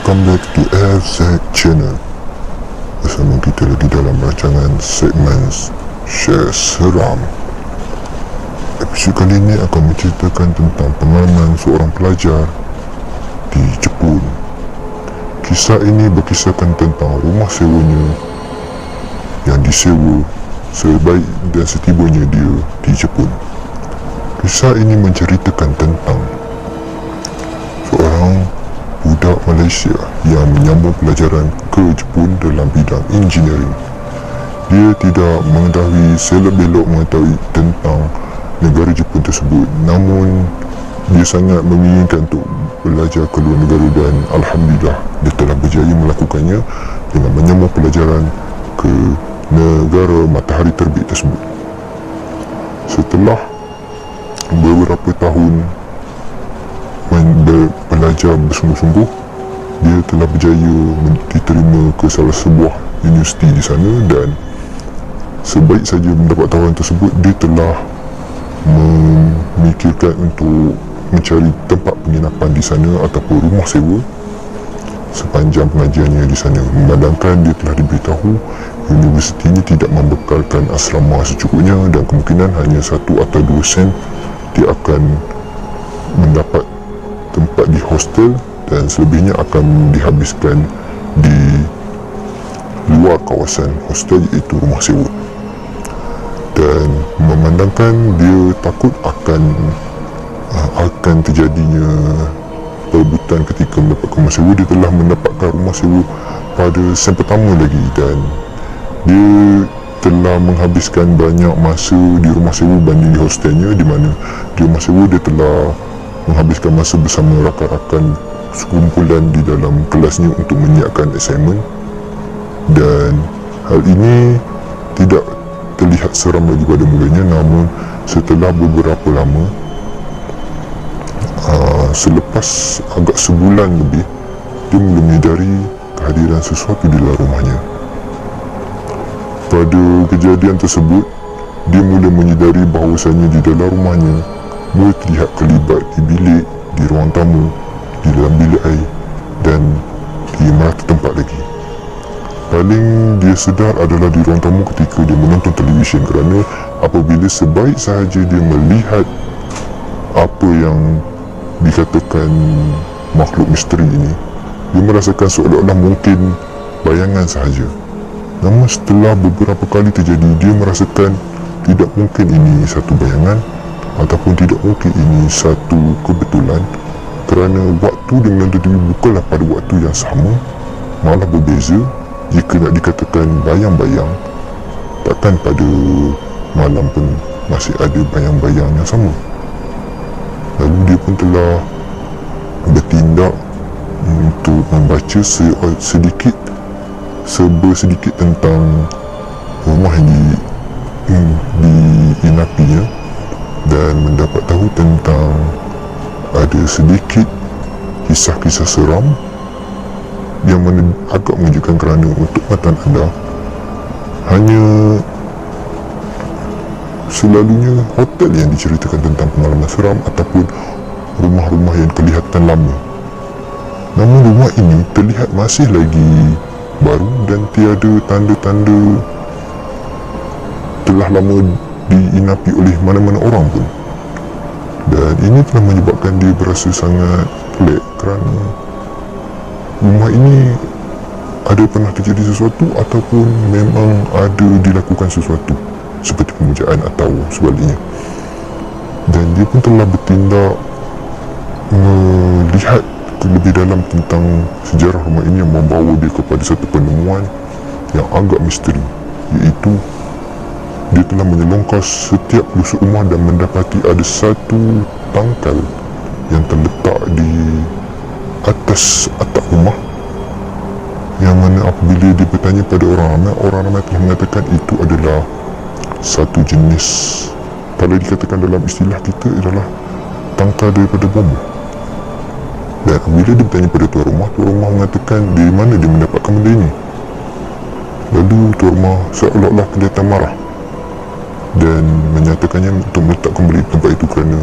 welcome back to FZ Channel. Bersama kita lagi dalam rancangan segmen Share Seram. Episod kali ini akan menceritakan tentang pengalaman seorang pelajar di Jepun. Kisah ini berkisahkan tentang rumah sewanya yang disewa sebaik dan setibanya dia di Jepun. Kisah ini menceritakan tentang seorang budak Malaysia yang menyambung pelajaran ke Jepun dalam bidang engineering. Dia tidak mengetahui selok-belok mengetahui tentang negara Jepun tersebut, namun dia sangat menginginkan untuk belajar ke luar negara dan Alhamdulillah dia telah berjaya melakukannya dengan menyambung pelajaran ke negara matahari terbit tersebut. Setelah beberapa tahun belajar bersungguh-sungguh, dia telah berjaya diterima ke salah sebuah universiti di sana, dan sebaik saja mendapat tawaran tersebut, dia telah memikirkan untuk mencari tempat penginapan di sana ataupun rumah sewa sepanjang pengajiannya di sana, memandangkan dia telah diberitahu universiti ini tidak membekalkan asrama secukupnya dan kemungkinan hanya 1 atau 2 sen dia akan mendapat tempat di hostel dan selebihnya akan dihabiskan di luar kawasan hostel, iaitu rumah sewa. Dan memandangkan dia takut akan terjadinya perebutan ketika mendapatkan rumah sewa, dia telah mendapatkan rumah sewa pada sen pertama lagi, dan dia telah menghabiskan banyak masa di rumah sewa banding di hostelnya, di mana di rumah sewa dia telah menghabiskan masa bersama rakan-rakan sekumpulan di dalam kelasnya untuk menyiapkan assignment. Dan hal ini tidak terlihat seram lagi pada mulanya, namun setelah beberapa lama, selepas agak sebulan lebih, dia mula menyedari kehadiran sesuatu di dalam rumahnya. Pada kejadian tersebut, dia mula menyedari bahawasanya di dalam rumahnya mula terlihat kelibat di bilik, di ruang tamu, di dalam bilik air dan di merata tempat lagi. Paling dia sedar adalah di ruang tamu ketika dia menonton televisyen, kerana apabila sebaik sahaja dia melihat apa yang dikatakan makhluk misteri ini, dia merasakan seolah-olah mungkin bayangan sahaja. Namun setelah beberapa kali terjadi, dia merasakan tidak mungkin ini satu bayangan ataupun tidak mungkin ini satu kebetulan, kerana waktu dia menonton TV bukanlah pada waktu yang sama, malah berbeza. Jika nak dikatakan bayang-bayang, takkan pada malam pun masih ada bayang-bayang yang sama. Lalu dia pun telah bertindak untuk membaca sedikit tentang rumah yang diinapinya, dan mendapat tahu tentang ada sedikit kisah-kisah seram yang mana agak mengejutkan, kerana untuk mata anda hanya selalunya hotel yang diceritakan tentang pengalaman seram ataupun rumah-rumah yang kelihatan lama. Namun rumah ini terlihat masih lagi baru dan tiada tanda-tanda telah lama diinapi oleh mana-mana orang pun. Dan ini telah menyebabkan dia berasa sangat pelik, kerana rumah ini ada pernah terjadi sesuatu ataupun memang ada dilakukan sesuatu seperti pemujaan atau sebaliknya. Dan dia pun telah bertindak melihat lebih dalam tentang sejarah rumah ini yang membawa dia kepada satu penemuan yang agak misteri, iaitu dia telah menyelongkar setiap pelosok rumah dan mendapati ada satu tangkal yang terletak di atas atap rumah, yang mana apabila dia bertanya pada orang ramai telah mengatakan itu adalah satu jenis, kalau dikatakan dalam istilah kita, adalah tangkal daripada bom. Dan apabila dia bertanya pada tuan rumah mengatakan di mana dia mendapatkan benda ini. Lalu tuan rumah seolah-olah kelihatan marah dan menyatakannya untuk meletak kembali tempat itu, kerana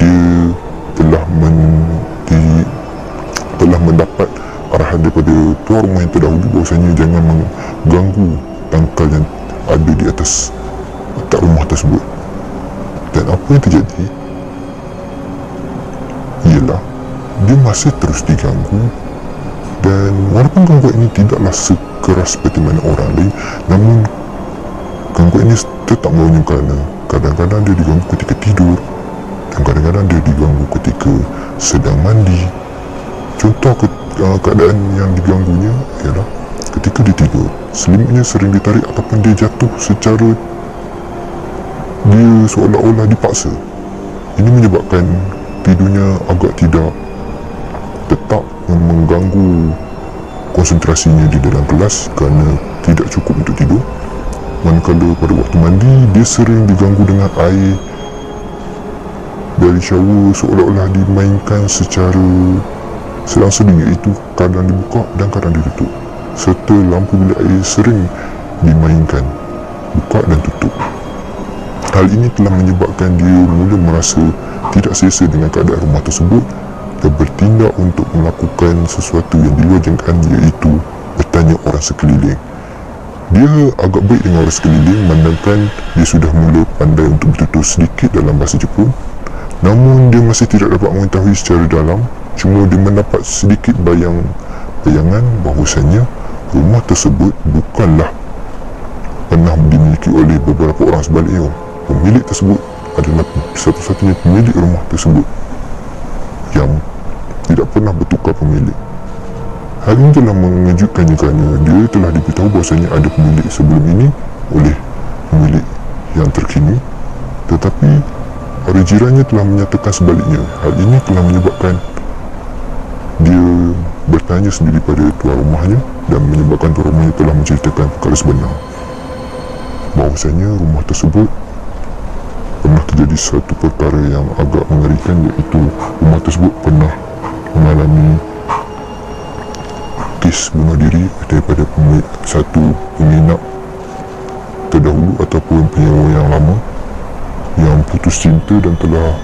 dia telah mendapat arahan daripada tuan rumah yang terdahulu bahawasanya jangan mengganggu tangkal yang ada di atas atap rumah tersebut. Dan apa yang terjadi ialah dia masih terus diganggu, dan walaupun gangguan ini tidaklah sekeras seperti mana orang lain, namun gangguan ini tetap mengganggu kerana kadang-kadang dia diganggu ketika tidur dan kadang-kadang dia diganggu ketika sedang mandi. Contoh keadaan yang diganggunya ialah ketika dia tidur, selimutnya sering ditarik ataupun dia jatuh secara dia seolah-olah dipaksa. Ini menyebabkan tidurnya agak tidak tetap, mengganggu konsentrasinya di dalam kelas kerana tidak cukup untuk tidur. Manakala pada waktu mandi, dia sering diganggu dengan air dari shower seolah-olah dimainkan secara selang-seling, iaitu kadang dibuka dan kadang ditutup, serta lampu bilik air sering dimainkan, buka dan tutup. Hal ini telah menyebabkan dia mula merasa tidak selesa dengan keadaan rumah tersebut dan bertindak untuk melakukan sesuatu yang di luar jangkaan, iaitu bertanya orang sekeliling. Dia agak baik dengan orang sekeliling, memandangkan dia sudah mula pandai untuk bertutur sedikit dalam bahasa Jepun, namun dia masih tidak dapat mengetahui secara dalam. Cuma dia mendapat sedikit bayangan bahawasanya rumah tersebut bukanlah pernah dimiliki oleh beberapa orang sebaliknya. Pemilik tersebut adalah satu-satunya pemilik rumah tersebut yang tidak pernah bertukar pemilik. Hal ini telah mengejutkannya kerana dia telah diberitahu bahawasanya ada pemilik sebelum ini oleh pemilik yang terkini, tetapi para jirannya telah menyatakan sebaliknya. Hal ini telah menyebabkan dia bertanya sendiri pada tuan rumahnya, dan menyebabkan tuan rumahnya telah menceritakan perkara sebenar bahawasanya rumah tersebut pernah terjadi satu perkara yang agak mengerikan, iaitu rumah tersebut pernah mengalami kes bunuh diri daripada satu penginap terdahulu ataupun penyewa yang lama yang putus cinta dan telah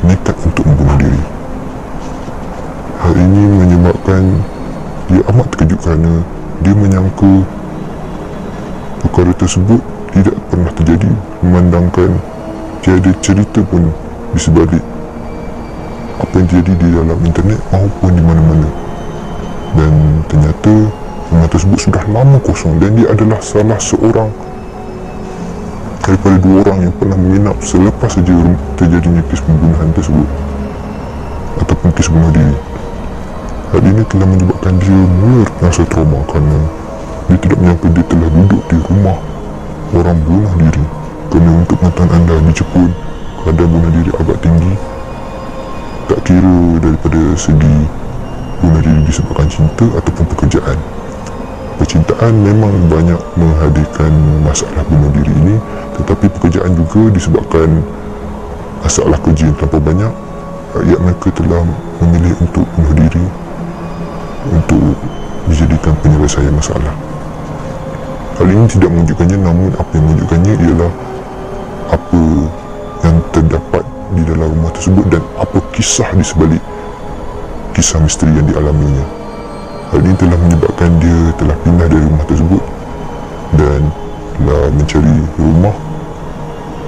nekat untuk membunuh diri. Hal ini menyebabkan dia amat terkejut kerana dia menyangka perkara tersebut tidak pernah terjadi, memandangkan tiada cerita pun di sebalik apa yang terjadi di dalam internet maupun di mana-mana. Dan ternyata rumah tersebut sudah lama kosong, dan dia adalah salah seorang daripada 2 orang yang pernah menginap selepas saja terjadinya kes pembunuhan tersebut ataupun kes bunuh diri. Hal ini telah menyebabkan dia mula rasa trauma kerana dia tidak menyangka dia telah duduk di rumah orang bunuh diri. Kerana untuk pengetahuan anda, di Jepun kadar bunuh diri agak tinggi, tak kira daripada segi bunuh diri disebabkan cinta ataupun pekerjaan. Percintaan memang banyak menghadirkan masalah bunuh diri ini, tetapi pekerjaan juga disebabkan masalah kerja yang terlalu banyak, rakyat mereka telah memilih untuk bunuh diri untuk dijadikan penyelesaian masalah. Hal ini tidak menunjukkannya, namun apa yang menunjukkannya ialah apa yang terdapat di dalam rumah tersebut dan apa kisah di sebalik kisah misteri yang dialaminya. Hal ini telah menyebabkan dia telah pindah dari rumah tersebut dan telah mencari rumah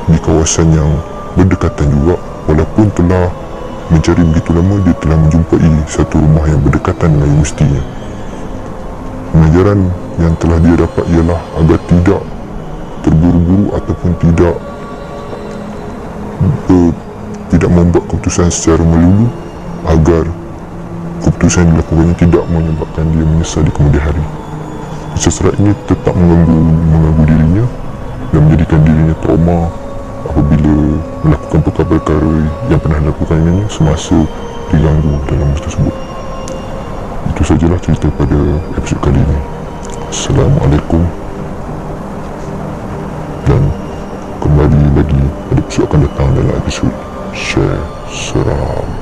di kawasan yang berdekatan juga. Walaupun telah mencari begitu lama, dia telah menjumpai satu rumah yang berdekatan dengan universitinya. Pengajaran yang telah dia dapat ialah agar tidak terburu-buru ataupun tidak membuat keputusan secara melulu, agar keputusan yang dilakukannya tidak menyebabkan dia menyesal di kemudian hari. Seserat ini tetap mengganggu dirinya dan menjadikan dirinya trauma apabila melakukan perkara-perkara yang pernah dilakukannya semasa diganggu dalam masa tersebut. Itu sajalah cerita pada episod kali ini. Assalamualaikum, dan kembali lagi pada episod akan datang dalam episod Share Seram.